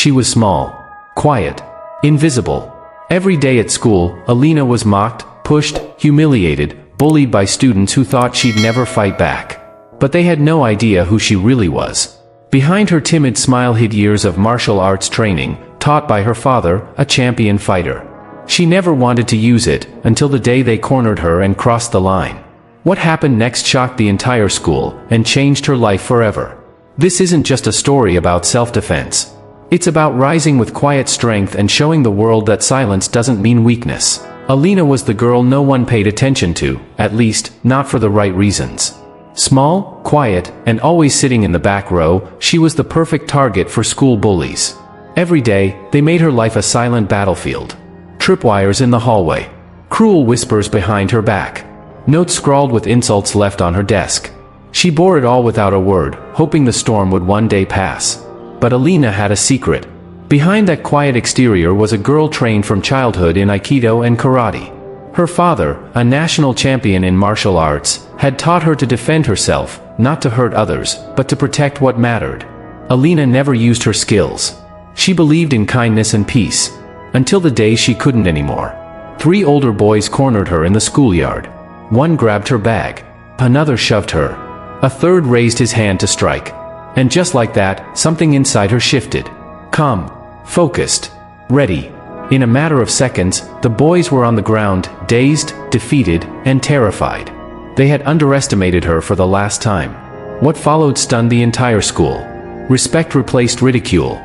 She was small, quiet, invisible. Every day at school, Alina was mocked, pushed, humiliated, bullied by students who thought she'd never fight back. But they had no idea who she really was. Behind her timid smile hid years of martial arts training, taught by her father, a champion fighter. She never wanted to use it, until the day they cornered her and crossed the line. What happened next shocked the entire school, and changed her life forever. This isn't just a story about self-defense. It's about rising with quiet strength and showing the world that silence doesn't mean weakness. Alina was the girl no one paid attention to, at least, not for the right reasons. Small, quiet, and always sitting in the back row, she was the perfect target for school bullies. Every day, they made her life a silent battlefield. Tripwires in the hallway. Cruel whispers behind her back. Notes scrawled with insults left on her desk. She bore it all without a word, hoping the storm would one day pass. But Alina had a secret. Behind that quiet exterior was a girl trained from childhood in Aikido and karate. Her father, a national champion in martial arts, had taught her to defend herself, not to hurt others, but to protect what mattered. Alina never used her skills. She believed in kindness and peace. Until the day she couldn't anymore. 3 older boys cornered her in the schoolyard. One grabbed her bag. Another shoved her. A third raised his hand to strike. And just like that, something inside her shifted. Calm, focused, ready. In a matter of seconds, the boys were on the ground, dazed, defeated, and terrified. They had underestimated her for the last time. What followed stunned the entire school. Respect replaced ridicule.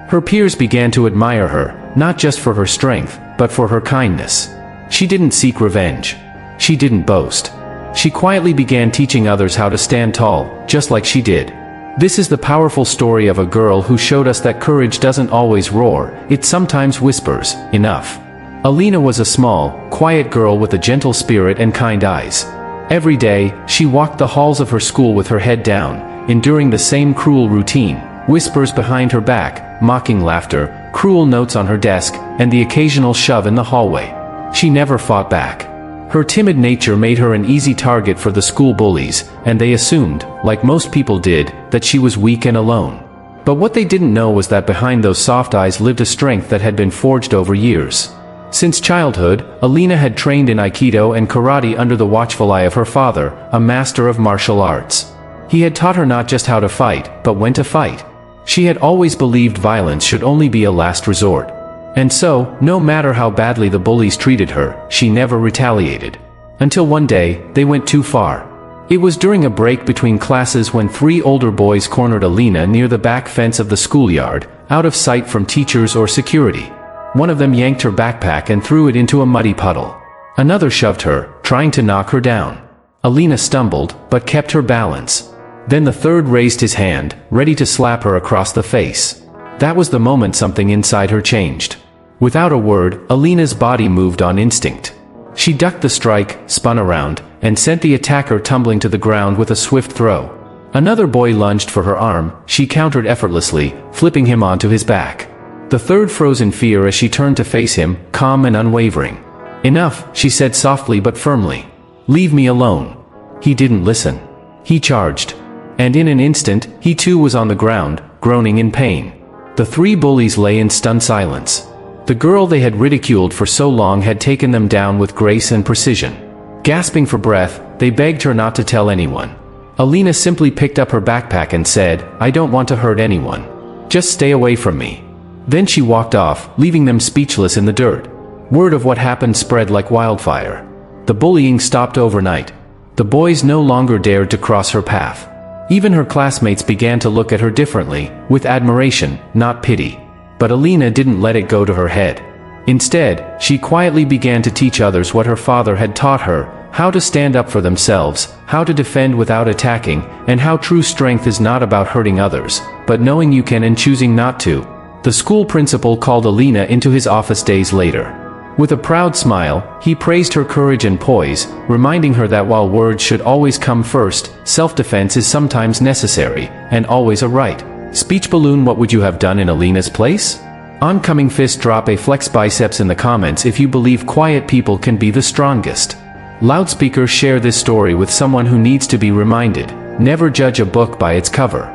Her peers began to admire her, not just for her strength, but for her kindness. She didn't seek revenge. She didn't boast. She quietly began teaching others how to stand tall, just like she did. This is the powerful story of a girl who showed us that courage doesn't always roar, it sometimes whispers, enough. Alina was a small, quiet girl with a gentle spirit and kind eyes. Every day, she walked the halls of her school with her head down, enduring the same cruel routine, whispers behind her back, mocking laughter, cruel notes on her desk, and the occasional shove in the hallway. She never fought back. Her timid nature made her an easy target for the school bullies, and they assumed, like most people did, that she was weak and alone. But what they didn't know was that behind those soft eyes lived a strength that had been forged over years. Since childhood, Alina had trained in Aikido and karate under the watchful eye of her father, a master of martial arts. He had taught her not just how to fight, but when to fight. She had always believed violence should only be a last resort. And so, no matter how badly the bullies treated her, she never retaliated. Until one day, they went too far. It was during a break between classes when 3 older boys cornered Alina near the back fence of the schoolyard, out of sight from teachers or security. One of them yanked her backpack and threw it into a muddy puddle. Another shoved her, trying to knock her down. Alina stumbled, but kept her balance. Then the third raised his hand, ready to slap her across the face. That was the moment something inside her changed. Without a word, Alina's body moved on instinct. She ducked the strike, spun around, and sent the attacker tumbling to the ground with a swift throw. Another boy lunged for her arm, she countered effortlessly, flipping him onto his back. The third froze in fear as she turned to face him, calm and unwavering. "Enough," she said softly but firmly. "Leave me alone." He didn't listen. He charged. And in an instant, he too was on the ground, groaning in pain. The 3 bullies lay in stunned silence. The girl they had ridiculed for so long had taken them down with grace and precision. Gasping for breath, they begged her not to tell anyone. Alina simply picked up her backpack and said, "I don't want to hurt anyone. Just stay away from me." Then she walked off, leaving them speechless in the dirt. Word of what happened spread like wildfire. The bullying stopped overnight. The boys no longer dared to cross her path. Even her classmates began to look at her differently, with admiration, not pity. But Alina didn't let it go to her head. Instead, she quietly began to teach others what her father had taught her, how to stand up for themselves, how to defend without attacking, and how true strength is not about hurting others, but knowing you can and choosing not to. The school principal called Alina into his office days later. With a proud smile, he praised her courage and poise, reminding her that while words should always come first, self-defense is sometimes necessary, and always a right. Speech balloon: what would you have done in Alina's place? Oncoming fist drop a flex biceps in the comments if you believe quiet people can be the strongest. Loudspeaker: share this story with someone who needs to be reminded. Never judge a book by its cover.